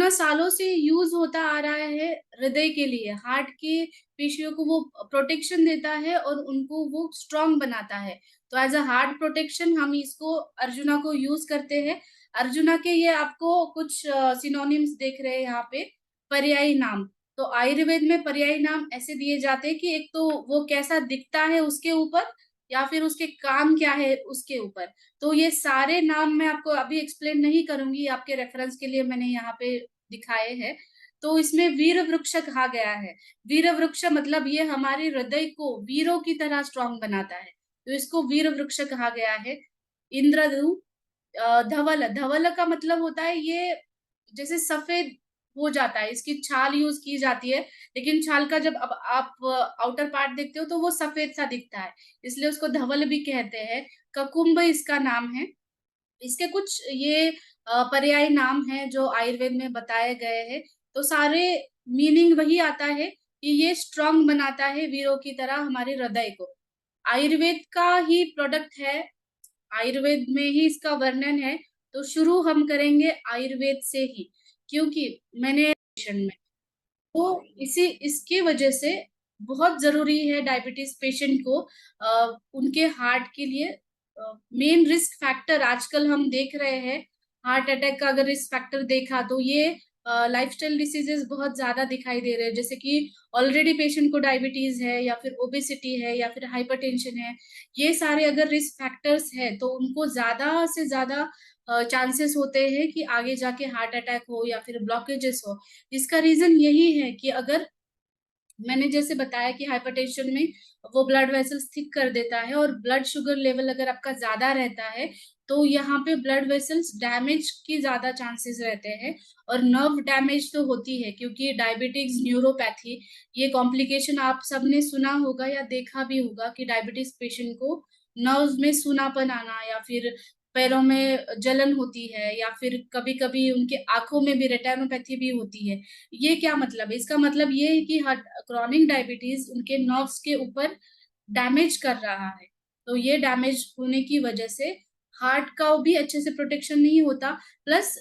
अर्जुना सालों से यूज होता आ रहा है हृदय के लिए, हार्ट के पेशियों को वो प्रोटेक्शन देता है और उनको वो स्ट्रांग बनाता है। तो एज अ हार्ट प्रोटेक्शन हम इसको अर्जुना को यूज करते हैं। अर्जुना के ये आपको कुछ सिनोनिम्स देख रहे हैं यहाँ पे, पर्यायी नाम। तो आयुर्वेद में पर्यायी नाम ऐसे दिए जाते हैं कि एक तो वो कैसा दिखता है उसके ऊपर, या फिर उसके काम क्या है उसके ऊपर। तो ये सारे नाम मैं आपको अभी एक्सप्लेन नहीं करूंगी, आपके रेफरेंस के लिए मैंने यहाँ पे दिखाए हैं। तो इसमें वीर वृक्ष कहा गया है। वीर वृक्ष मतलब ये हमारे हृदय को वीरों की तरह स्ट्रांग बनाता है, तो इसको वीर वृक्ष कहा गया है। इंद्रधनु, धवल, धवल का मतलब होता है ये जैसे सफेद हो जाता है, इसकी छाल यूज की जाती है। लेकिन छाल का जब अब आप आउटर पार्ट देखते हो तो वो सफेद सा दिखता है, इसलिए उसको धवल भी कहते हैं। ककुम्भ इसका नाम है। इसके कुछ ये पर्याय नाम हैं जो आयुर्वेद में बताए गए हैं। तो सारे मीनिंग वही आता है कि ये स्ट्रांग बनाता है वीरों की तरह हमारे हृदय को। आयुर्वेद का ही प्रोडक्ट है, आयुर्वेद में ही इसका वर्णन है। तो शुरू हम करेंगे आयुर्वेद से ही, क्योंकि मैंने में तो इसी इसकी वजह से बहुत जरूरी है डायबिटीज पेशेंट को उनके हार्ट के लिए। मेन रिस्क फैक्टर आजकल हम देख रहे हैं, हार्ट अटैक का अगर रिस्क फैक्टर देखा तो ये लाइफस्टाइल डिसीजेस बहुत ज्यादा दिखाई दे रहे हैं, जैसे कि ऑलरेडी पेशेंट को डायबिटीज है या फिर ओबेसिटी है या फिर हाइपरटेंशन है। ये सारे अगर रिस्क फैक्टर्स है तो उनको ज्यादा से ज्यादा चांसेस होते हैं कि आगे जाके हार्ट अटैक हो या फिर ब्लॉकेजेस हो। इसका रीजन यही है कि अगर मैंने जैसे बताया कि हाइपरटेंशन में वो ब्लड वेसल्स थिक कर देता है, और ब्लड शुगर लेवल अगर आपका ज्यादा रहता है तो यहाँ पे ब्लड वेसल्स डैमेज की ज्यादा चांसेस रहते हैं। और नर्व डैमेज तो होती है, क्योंकि डायबिटिक्स न्यूरोपैथी ये कॉम्प्लिकेशन आप सबने सुना होगा या देखा भी होगा कि डायबिटीज पेशेंट को नर्व्स में सूनापन आना, या फिर पैरों में जलन होती है, या फिर कभी कभी उनके आंखों में भी रेटिनोपैथी भी होती है। ये क्या मतलब है? इसका मतलब ये है कि क्रॉनिक डायबिटीज उनके नर्व्स के ऊपर डैमेज कर रहा है। तो ये डैमेज होने की वजह से हार्ट का भी अच्छे से प्रोटेक्शन नहीं होता। प्लस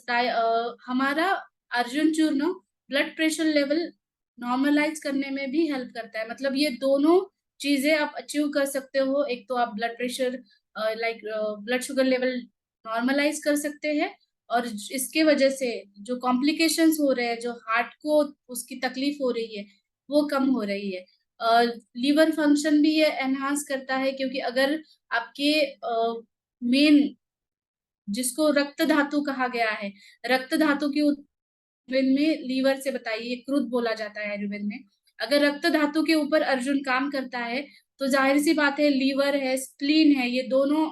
हमारा अर्जुन चूर्ण ब्लड प्रेशर लेवल नॉर्मलाइज करने में भी हेल्प करता है। मतलब ये दोनों चीजें आप अचीव कर सकते हो, एक तो आप blood pressure like blood sugar level normalise कर सकते हैं, और इसके वजह से जो कॉम्प्लिकेशंस हो रहे हैं, जो हार्ट को उसकी तकलीफ हो रही है, वो कम हो रही है। लीवर फंक्शन भी ये एनहांस करता है, क्योंकि अगर आपके मेन जिसको रक्त धातु कहा गया है, रक्त धातु की आयुर्वेद में लीवर से बताइए, क्रुद्ध बोला जाता है आयुर्वेद में। अगर रक्त धातु के ऊपर अर्जुन काम करता है तो जाहिर सी बात है लीवर है, स्प्लीन है, ये दोनों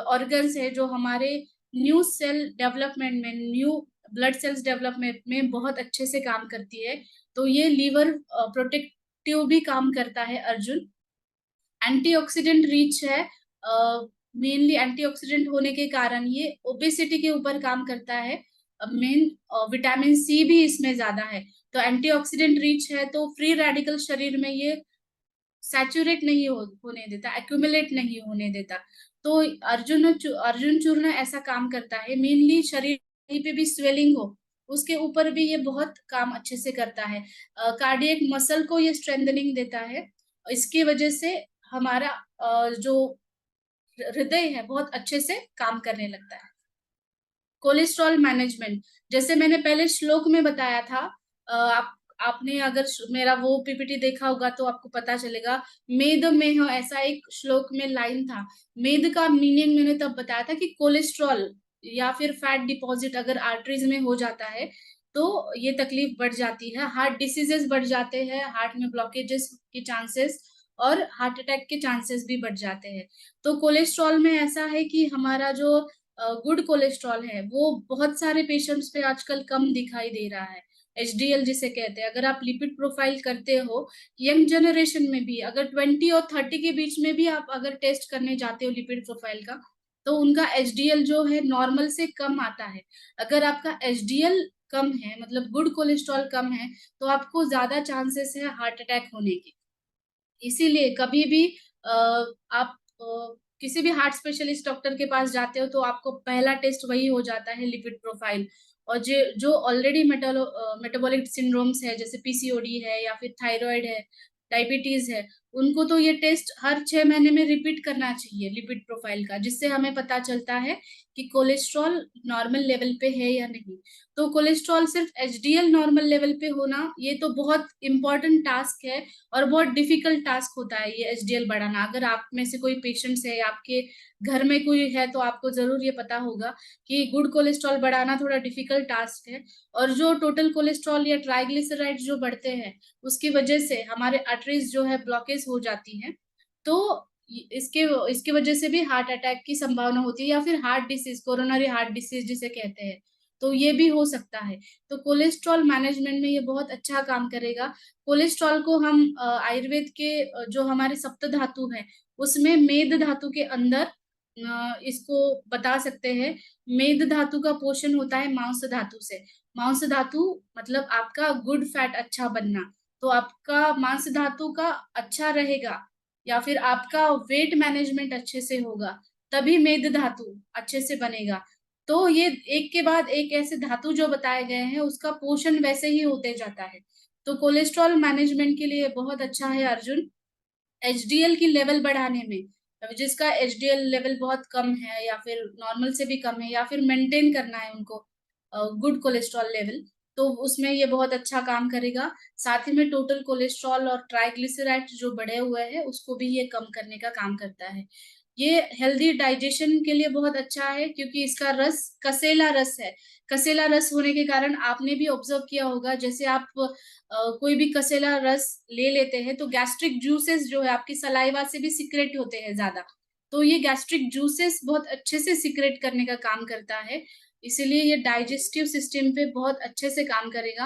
ऑर्गन्स है जो हमारे न्यू सेल डेवलपमेंट में, न्यू ब्लड सेल्स डेवलपमेंट में बहुत अच्छे से काम करती है। तो ये लीवर प्रोटेक्टिव भी काम करता है अर्जुन। एंटीऑक्सीडेंट रिच है, मेनली एंटीऑक्सीडेंट होने के कारण ये ओबेसिटी के ऊपर काम करता है। मेन विटामिन सी भी इसमें ज्यादा है। तो एंटीऑक्सीडेंट रिच है तो फ्री रेडिकल शरीर में ये सैचुरेट नहीं होने देता, एक्यूमुलेट नहीं होने देता। तो अर्जुन चूर्ण ऐसा काम करता है, मेनली शरीर कहीं पे भी स्वेलिंग हो उसके ऊपर भी ये बहुत काम अच्छे से करता है। कार्डियक मसल को ये स्ट्रेंथनिंग देता है। इसकी वजह से हमारा जो हृदय है बहुत अच्छे से काम करने लगता है। कोलेस्ट्रॉल मैनेजमेंट, जैसे मैंने पहले श्लोक में बताया था, आपने अगर मेरा वो पीपीटी देखा होगा तो आपको पता चलेगा। मेद में हो ऐसा एक श्लोक में लाइन था। मेद का मीनिंग मैंने तब बताया था कि कोलेस्ट्रॉल या फिर फैट डिपॉजिट अगर आर्टरीज में हो जाता है तो ये तकलीफ बढ़ जाती है, हार्ट डिसीजेस बढ़ जाते हैं, हार्ट में ब्लॉकेजेस के चांसेस और हार्ट अटैक के चांसेस भी बढ़ जाते हैं। तो कोलेस्ट्रॉल में ऐसा है कि हमारा जो गुड कोलेस्ट्रॉल है वो बहुत सारे पेशेंट्स पे आजकल कम दिखाई दे रहा है। एचडीएल जिसे कहते हैं, अगर आप लिपिड प्रोफाइल करते हो यंग जनरेशन में भी, अगर 20 और 30 के बीच में भी आप अगर टेस्ट करने जाते हो लिपिड प्रोफाइल का, तो उनका एचडीएल जो है नॉर्मल से कम आता है। अगर आपका एचडीएल कम है, मतलब गुड कोलेस्ट्रॉल कम है, तो आपको ज्यादा चांसेस है हार्ट अटैक होने के। इसीलिए कभी भी आप किसी भी हार्ट स्पेशलिस्ट डॉक्टर के पास जाते हो तो आपको पहला टेस्ट वही हो जाता है, लिपिड प्रोफाइल। और जो ऑलरेडी मेटाबॉलिक सिंड्रोम्स है, जैसे पीसीओडी है या फिर थायराइड है, डायबिटीज है, उनको तो ये टेस्ट हर 6 महीने में रिपीट करना चाहिए लिपिड प्रोफाइल का, जिससे हमें पता चलता है कि कोलेस्ट्रॉल नॉर्मल लेवल पे है या नहीं। तो कोलेस्ट्रॉल सिर्फ एचडीएल नॉर्मल लेवल पे होना, ये तो बहुत इंपॉर्टेंट टास्क है और बहुत डिफिकल्ट टास्क होता है ये एचडीएल बढ़ाना। अगर आप में से कोई पेशेंट्स है, आपके घर में कोई है, तो आपको जरूर ये पता होगा कि गुड कोलेस्ट्रॉल बढ़ाना थोड़ा डिफिकल्ट टास्क है। और जो टोटल कोलेस्ट्रॉल या ट्राइग्लिसराइड जो बढ़ते हैं, उसकी वजह से हमारे आर्टरीज जो है ब्लॉकेज हो जाती हैं। तो इसके इसकी वजह से भी हार्ट अटैक की संभावना होती है, या फिर heart disease, coronary heart disease जिसे कहते हैं, तो ये भी हो सकता है। तो कोलेस्ट्रॉल मैनेजमेंट में ये बहुत अच्छा काम करेगा। कोलेस्ट्रॉल को हम आयुर्वेद के जो हमारे सप्त धातु है, उसमें मेद धातु के अंदर इसको बता सकते हैं। मेद धातु का पोषण होता है मांस धातु से। मांस धातु मतलब आपका गुड फैट अच्छा बनना। तो आपका मांस धातु का अच्छा रहेगा, या फिर आपका वेट मैनेजमेंट अच्छे से होगा, तभी मेद धातु अच्छे से बनेगा। तो ये एक के बाद एक ऐसे धातु जो बताए गए हैं, उसका पोषण वैसे ही होते जाता है। तो कोलेस्ट्रॉल मैनेजमेंट के लिए बहुत अच्छा है अर्जुन। एचडीएल की लेवल बढ़ाने में, अब जिसका एचडीएल लेवल बहुत कम है या फिर नॉर्मल से भी कम है, या फिर मेंटेन करना है उनको गुड कोलेस्ट्रॉल लेवल, तो उसमें ये बहुत अच्छा काम करेगा। साथ ही में टोटल कोलेस्ट्रॉल और ट्राइग्लिसराइड जो बढ़े हुए हैं, उसको भी ये कम करने का काम करता है। ये हेल्दी डाइजेशन के लिए बहुत अच्छा है, क्योंकि इसका रस कसेला रस है। कसेला रस होने के कारण आपने भी ऑब्जर्व किया होगा, जैसे आप कोई भी कसेला रस ले लेते हैं, तो गैस्ट्रिक जूसेस जो है आपकी सलाइवा से भी सिक्रेट होते हैं ज्यादा। तो ये गैस्ट्रिक जूसेस बहुत अच्छे से सिक्रेट करने का काम करता है, इसीलिए ये डाइजेस्टिव सिस्टम पे बहुत अच्छे से काम करेगा।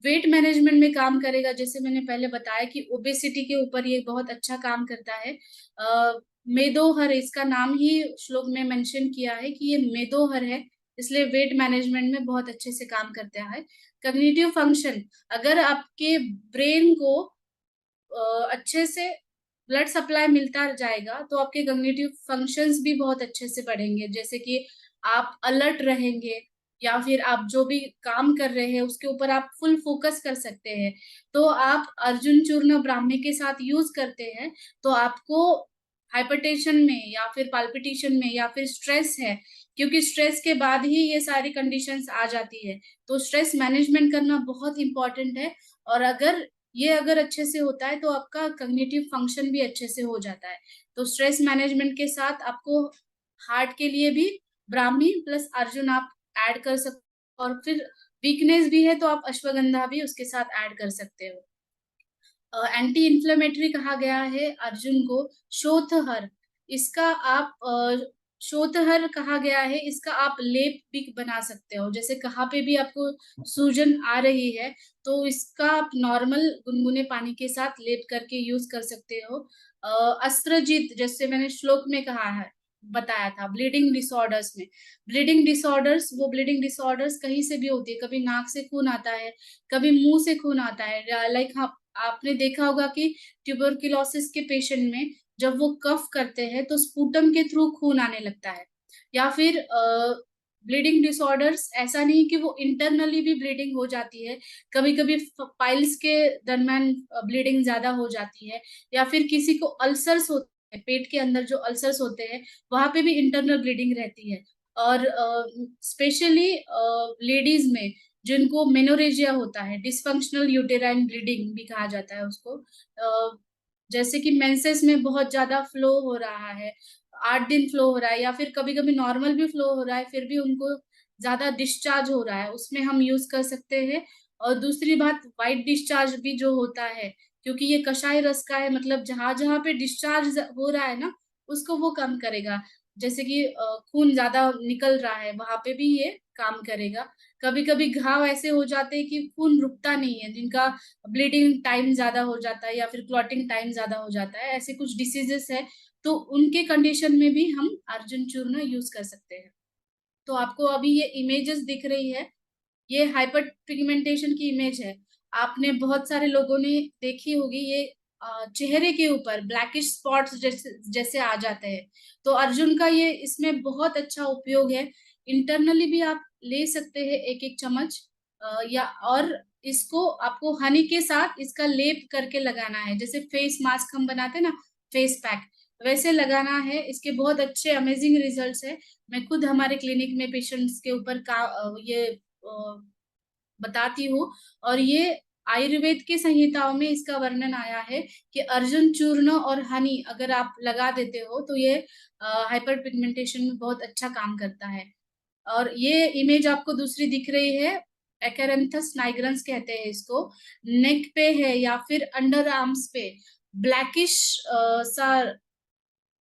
वेट मैनेजमेंट में काम करेगा, जैसे मैंने पहले बताया कि ओबेसिटी के ऊपर ये बहुत अच्छा काम करता है। मेदोहर, इसका नाम ही श्लोक में मेंशन किया है कि ये मेदोहर है, इसलिए वेट मैनेजमेंट में बहुत अच्छे से काम करता है। कॉग्निटिव फंक्शन, अगर आपके ब्रेन को अच्छे से ब्लड सप्लाई मिलता जाएगा, तो आपके कॉग्निटिव फंक्शंस भी बहुत अच्छे से बढ़ेंगे, जैसे कि आप अलर्ट रहेंगे, या फिर आप जो भी काम कर रहे हैं उसके ऊपर आप फुल फोकस कर सकते हैं। तो आप अर्जुन चूर्ण ब्राह्मी के साथ यूज करते हैं, तो आपको हाइपरटेंशन में या फिर पाल्पिटेशन में या फिर स्ट्रेस है, क्योंकि स्ट्रेस के बाद ही ये सारी कंडीशंस आ जाती है। तो स्ट्रेस मैनेजमेंट करना बहुत इंपॉर्टेंट है, और अगर अच्छे से होता है, तो आपका कॉग्निटिव फंक्शन भी अच्छे से हो जाता है। तो स्ट्रेस मैनेजमेंट के साथ आपको हार्ट के लिए भी ब्राह्मी प्लस अर्जुन आप ऐड कर सकते हो, और फिर वीकनेस भी है तो आप अश्वगंधा भी उसके साथ ऐड कर सकते हो। एंटी इन्फ्लेमेटरी कहा गया है अर्जुन को। शोथहर, इसका आप शोथहर कहा गया है, इसका आप लेप भी बना सकते हो। जैसे कहाँ पे भी आपको सूजन आ रही है, तो इसका आप नॉर्मल गुनगुने पानी के साथ लेप करके यूज कर सकते हो। अस्त्रजीत, जैसे मैंने श्लोक में कहा है, बताया था, ब्लीडिंग डिसऑर्डर्स में। ब्लीडिंग डिसऑर्डर्स कहीं से भी होती है, कभी नाक से खून आता है, कभी मुंह से खून आता है। लाइक आपने देखा होगा कि ट्यूबरकुलोसिस के पेशेंट में जब वो कफ करते हैं, तो स्पूटम के थ्रू खून आने लगता है। या फिर ब्लीडिंग डिसऑर्डर्स ऐसा नहीं कि वो इंटरनली भी ब्लीडिंग हो जाती है, कभी कभी पाइल्स के दरम्यान ब्लीडिंग ज्यादा हो जाती है, या फिर किसी को अल्सर्स होते हैं, पेट के अंदर जो अल्सर्स होते हैं, वहां पे भी इंटरनल ब्लीडिंग रहती है। और स्पेशली लेडीज में जिनको मेनोरेजिया होता है, डिसफंक्शनल यूटेराइन ब्लीडिंग भी कहा जाता है उसको, जैसे कि मेंसेस में बहुत ज्यादा फ्लो हो रहा है, 8 दिन फ्लो हो रहा है, या फिर कभी कभी नॉर्मल भी फ्लो हो रहा है, फिर भी उनको ज्यादा डिस्चार्ज हो रहा है, उसमें हम यूज कर सकते हैं। और दूसरी बात, वाइट डिस्चार्ज भी जो होता है, क्योंकि ये कषाय रस का है, मतलब जहां जहां पे डिस्चार्ज हो रहा है ना, उसको वो कम करेगा। जैसे कि खून ज्यादा निकल रहा है, वहां पे भी ये काम करेगा। कभी कभी घाव ऐसे हो जाते हैं कि खून रुकता नहीं है, जिनका ब्लीडिंग टाइम ज्यादा हो जाता है या फिर क्लॉटिंग टाइम ज्यादा हो जाता है, ऐसे कुछ डिसीजेस है, तो उनके कंडीशन में भी हम अर्जुन चूर्ण यूज कर सकते हैं। तो आपको अभी ये इमेजेस दिख रही है, ये हाइपर पिगमेंटेशन की इमेज है। आपने बहुत सारे लोगों ने देखी होगी, ये चेहरे के ऊपर ब्लैकिश स्पॉट्स जैसे जैसे आ जाते हैं। तो अर्जुन का ये इसमें बहुत अच्छा उपयोग है। इंटरनली भी आप ले सकते हैं 1-1 चम्मच या और इसको आपको हनी के साथ इसका लेप करके लगाना है। जैसे फेस मास्क हम बनाते हैं ना, फेस पैक, वैसे लगाना है। इसके बहुत अच्छे अमेज़िंग रिज़ल्ट्स हैं। मैं खुद हमारे क्लिनिक में पेशेंट्स के ऊपर ये बताती हूँ और ये आयुर्वेद की संहिताओं में इसका वर्णन आया है कि अर्जुन चूर्ण और हनी अगर आप लगा देते हो तो ये हाइपर पिगमेंटेशन में बहुत अच्छा काम करता है। और ये इमेज आपको दूसरी दिख रही है, एकैरेंथस नाइग्रेंस कहते हैं इसको। नेक पे है या फिर अंडर आर्म्स पे ब्लैकिश सा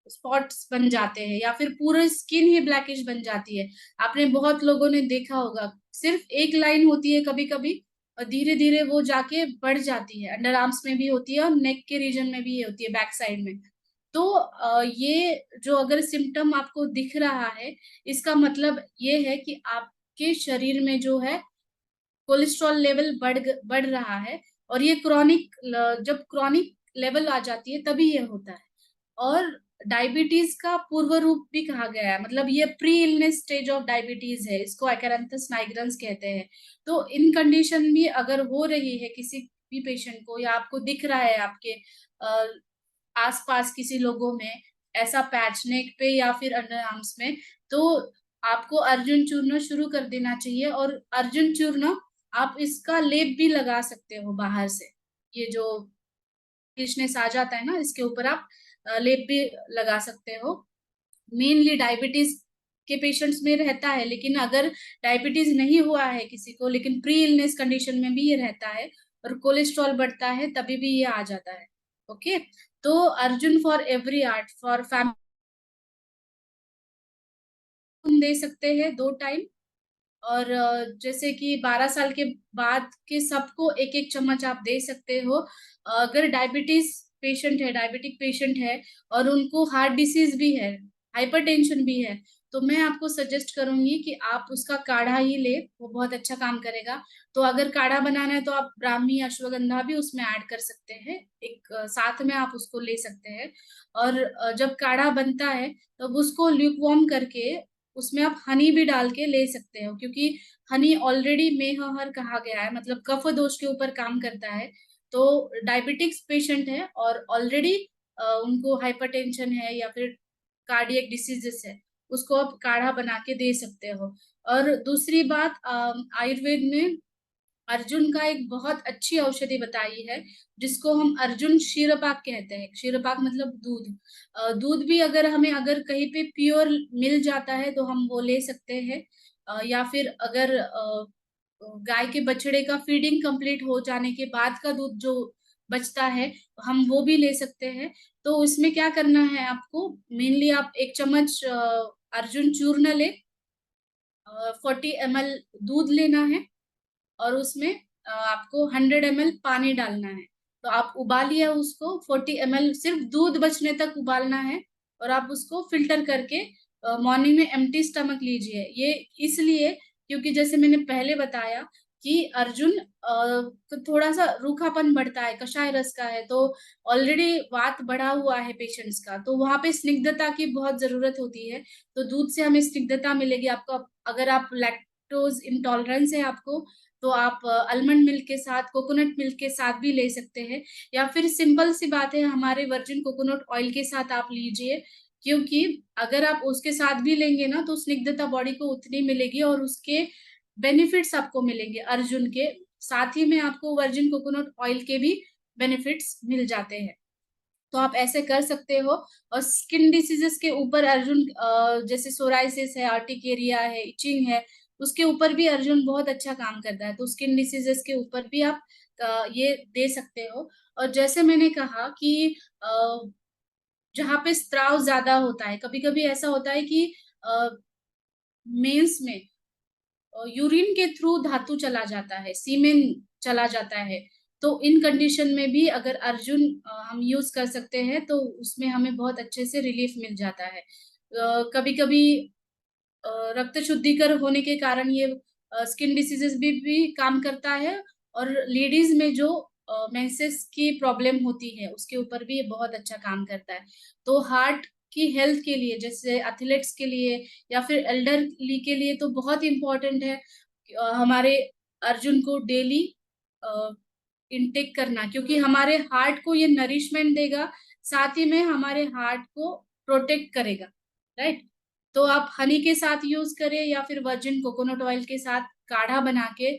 स्पॉट्स बन जाते हैं या फिर पूरी स्किन ही ब्लैकिश बन जाती है। आपने बहुत लोगों ने देखा होगा, सिर्फ़ एक लाइन होती है कभी-कभी और धीरे-धीरे वो जाके बढ़ जाती है। अंडर आर्म्स में भी होती है और नेक के रीजन में भी ये होती है, बैक साइड में। तो ये जो अगर सिम्पटम आपको दिख रहा है, इसका मतलब ये है कि आपके शरीर में जो है कोलेस्ट्रॉल लेवल बढ़ रहा है और ये जब क्रॉनिक लेवल आ जाती है तभी ये होता है। और डायबिटीज़ का पूर्व रूप भी कहा गया है, मतलब ये pre illness stage of diabetes है, इसको एकैरेंथस नाइग्रेंस कहते हैं। तो इन कंडीशन भी अगर हो रही है किसी भी पेशेंट को या आपको दिख रहा है आपके अ, आस-पास किसी लोगों में ऐसा पैच नेक पे या फिर अंडर आर्म्स में, तो आपको अर्जुन चूर्ण शुरू कर देना चाहिए और अर्जुन चूर्ण आप इसका लेप भी लगा सकते हो बाहर से। ये जो टिशनेस आ जाता है ना, इसके ऊपर आप लेप भी लगा सकते हो। मेनली डायबिटीज़ के पेशेंट्स में रहता है, लेकिन अगर डायबिटीज़ नहीं हुआ है किसी को, लेकिन प्री इलनेस कंडीशन में भी ये रहता है और कोलेस्ट्रॉल बढ़ता है, तभी भी ये आ जाता है। ओके? तो Arjun for every art for fame दे सकते हैं 2 टाइम और जैसे कि 12 साल के बाद के सबको 1-1 चम्मच आप दे सकते हो। अगर डायबिटिक पेशेंट है और उनको हार्ट डिसीज़ भी है, हाइपरटेंशन भी है, तो मैं आपको सजेस्ट करूँगी कि आप उसका काढ़ा ही लें, वो बहुत अच्छा काम करेगा। तो अगर काढ़ा बनाना है तो आप ब्राह्मी, अश्वगंधा भी उसमें ऐड कर सकते हैं। एक साथ में आप उसको ले सकते हैं और जब काढ़ा बनता है, तब उसको ल्यूकवार्म करके उसमें आप हनी भी डाल के ले सकते हो क्योंकि हनी ऑलरेडी मेहर कहा गया है मतलब कफ दोष के ऊपर काम करता है। तो डायबिटिक्स पेशेंट है और ऑलरेडी उनको हाइपरटेंशन है या फिर कार्डियक डिसीजेस है, उसको आप काढ़ा बना के दे सकते हो। और दूसरी बात आयुर्वेद में अर्जुन का एक बहुत अच्छी औषधि बताई है, जिसको हम अर्जुन क्षीरपाक कहते हैं। क्षीरपाक मतलब दूध। दूध भी अगर कहीं पे प्योर मिल जाता है, तो हम वो ले सकते हैं। या फिर अगर गाय के बछड़े का फीडिंग कंप्लीट हो जाने के बाद का दूध जो बचता है, हम वो भी ले सकते हैं। तो इसमें क्या करना है आपको, मेनली आप 1 चम्मच अर्जुन चूर्ण लें, 40 ml दूध लेना है और उसमें आपको 100 ml पानी डालना है। तो आप उबालिए उसको 40 ml सिर्फ़ दूध बचने तक उबालना है और आप उसको फ़िल्टर करके मॉर्निंग में एम्प्टी स्टमक लीजिए। ये इसलिए क्योंकि जैसे मैंने पहले बताया कि अर्जुन तो थोड़ा-सा रूखापन बढ़ता है, कषाय रस का है, तो ऑलरेडी वात बढ़ा हुआ है पेशेंट्स का, तो वहाँ पे स्निग्धता की बहुत ज़रूरत होती है। तो दूध से हमें स्निग्धता मिलेगी। आपको अगर आप लैक्टोज़ इंटॉलरेंस है आपको, तो आप आलमंड मिल्क के साथ, कोकोनट मिल्क के साथ भी ले सकते हैं या फिर सिंपल सी बात है हमारे वर्जिन कोकोनट ऑयल के साथ आप लीजिए, क्योंकि अगर आप उसके साथ भी लेंगे ना तो स्निग्धता बॉडी को उतनी मिलेगी और उसके बेनिफिट्स आपको मिलेंगे अर्जुन के, साथ ही में आपको वर्जिन कोकोनट ऑयल के भी बेनिफिट्स मिल जाते हैं। तो आप ऐसे कर सकते हो और स्किन डिसीजेस के ऊपर अर्जुन जैसे सोराइसिस है, अर्टिकेरिया है, इचिंग है, उसके ऊपर भी अर्जुन बहुत अच्छा काम करता है। तो स्किन डिसीजेस के ऊपर भी आप ये दे सकते हो और जैसे मैंने कहा कि जहाँ पे स्त्राव ज़्यादा होता है, कभी-कभी ऐसा होता है कि अ, मेंस में यूरिन के थ्रू धातु चला जाता है, सीमेन चला जाता है। तो इन कंडीशन में भी अगर अर्जुन हम यूज़ कर सकते हैं, तो उसमें हमें बहुत अच्छे से रिलीफ़ मिल जाता है। कभी-कभी रक्त शुद्धिकर होने के कारण ये स्किन डिसीज़ेज़ भी काम करता है और लेडीज़ में जो मेंसेस की प्रॉब्लम होती है, उसके ऊपर भी ये बहुत अच्छा काम करता है। तो हार्ट की हेल्थ के लिए, जैसे एथलीट्स के लिए या फिर एल्डरली के लिए तो बहुत इम्पोर्टेंट है हमारे अर्जुन को डेली इनटेक करना, क्योंकि हमारे हार्ट को ये नरिशमेंट देगा, साथ ही में हमारे हार्ट को प्रोटेक्ट करेगा, राइट? तो आप हनी के साथ यूज़ करें या फिर वर्जिन कोकोनट ऑयल के साथ काढ़ा बना के